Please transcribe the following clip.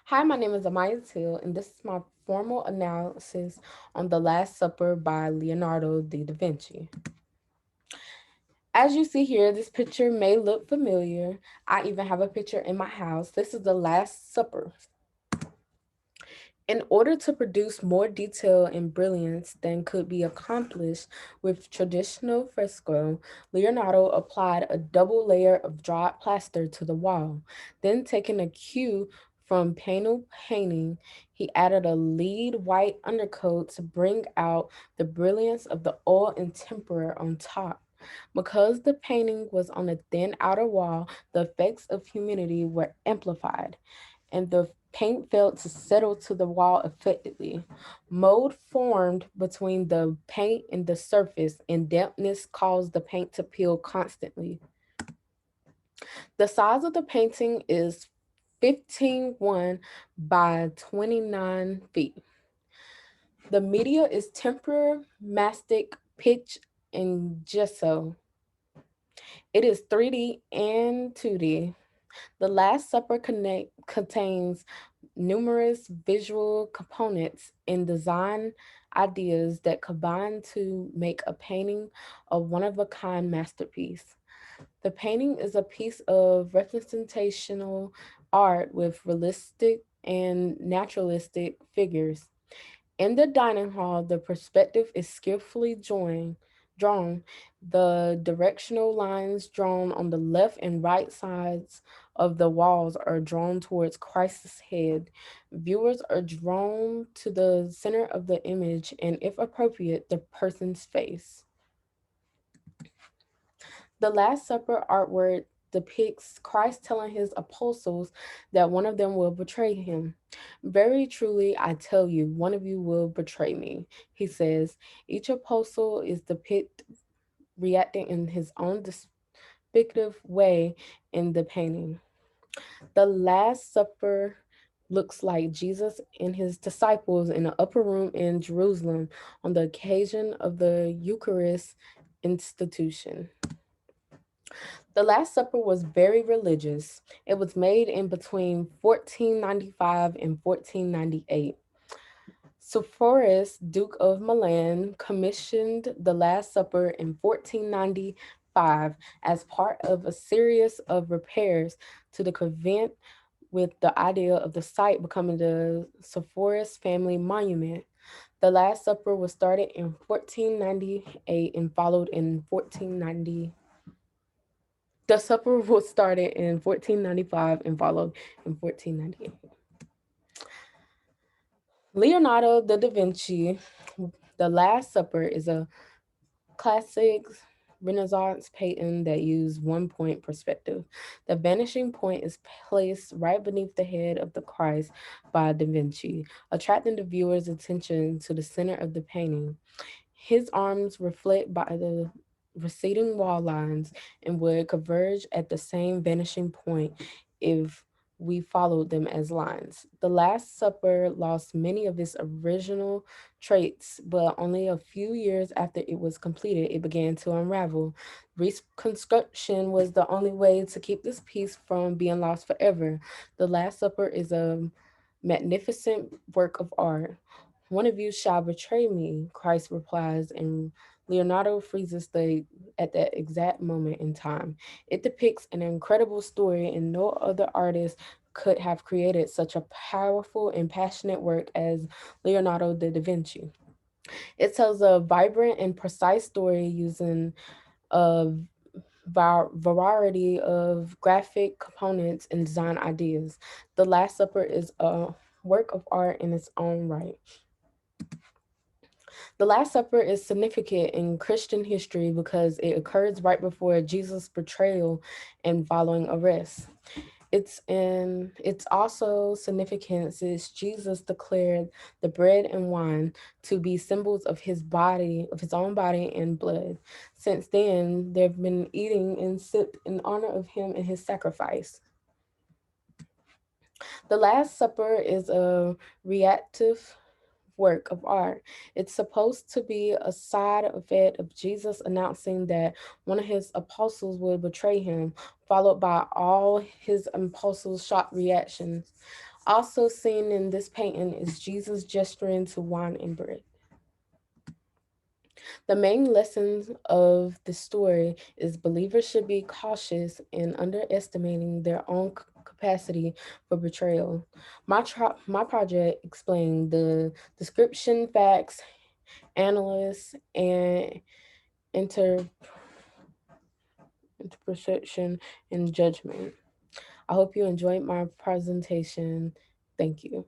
Hi, my name is Amaya Till, and this is my formal analysis on The Last Supper by Leonardo da Vinci. As you see here, this picture may look familiar. I even have a picture in my house. This is The Last Supper. In order to produce more detail and brilliance than could be accomplished with traditional fresco, Leonardo applied a double layer of dried plaster to the wall. Then, taking a cue from panel painting, he added a lead white undercoat to bring out the brilliance of the oil and tempera on top. Because the painting was on a thin outer wall, the effects of humidity were amplified and the paint failed to settle to the wall effectively. Mold formed between the paint and the surface, and dampness caused the paint to peel constantly. The size of the painting is 15.1 by 29 feet. The media is temper, mastic, pitch, and gesso. It is 3D and 2D. The Last Supper contains numerous visual components and design ideas that combine to make a painting a one of a kind masterpiece. The painting is a piece of representational art with realistic and naturalistic figures. In the dining hall, the perspective is skillfully drawn. The directional lines drawn on the left and right sides of the walls are drawn towards Christ's head. Viewers are drawn to the center of the image and, if appropriate, the person's face. The Last Supper artwork depicts Christ telling his apostles that one of them will betray him. Very truly, I tell you, one of you will betray me. He says, each apostle is depicted reacting in his own despicable way in the painting. The Last Supper looks like Jesus and his disciples in the upper room in Jerusalem on the occasion of the Eucharist institution. The Last Supper was very religious. It was made in between 1495 and 1498. Sepphoris, Duke of Milan, commissioned the Last Supper in 1495 as part of a series of repairs to the convent, with the idea of the site becoming the Sepphoris family monument. The Last Supper was started in 1498 and followed in 1490. The supper was started in 1495 and followed in 1498. Leonardo da Vinci, The Last Supper is a classic Renaissance painting that used one point perspective. The vanishing point is placed right beneath the head of the Christ by Da Vinci, attracting the viewer's attention to the center of the painting. His arms reflect by the receding wall lines and would converge at the same vanishing point if we followed them as lines. The Last Supper lost many of its original traits, but only a few years after it was completed, it began to unravel. Reconstruction was the only way to keep this piece from being lost forever. The Last Supper is a magnificent work of art. One of you shall betray me, Christ replies, and Leonardo freezes at that exact moment in time. It depicts an incredible story, and no other artist could have created such a powerful and passionate work as Leonardo da Vinci. It tells a vibrant and precise story using a variety of graphic components and design ideas. The Last Supper is a work of art in its own right. The Last Supper is significant in Christian history because it occurs right before Jesus' betrayal and following arrest. It's also significant since Jesus declared the bread and wine to be symbols of his body, of his own body and blood. Since then, they've been eating and sipped in honor of him and his sacrifice. The Last Supper is a reactive work of art. It's supposed to be a side effect of Jesus announcing that one of his apostles would betray him, followed by all his apostles' shocked reactions. Also seen in this painting is Jesus gesturing to wine and bread. The main lessons of the story is believers should be cautious in underestimating their own capacity for betrayal. My project explained the description, facts, analysis, and inter- interpretation and judgment. I hope you enjoyed my presentation. Thank you.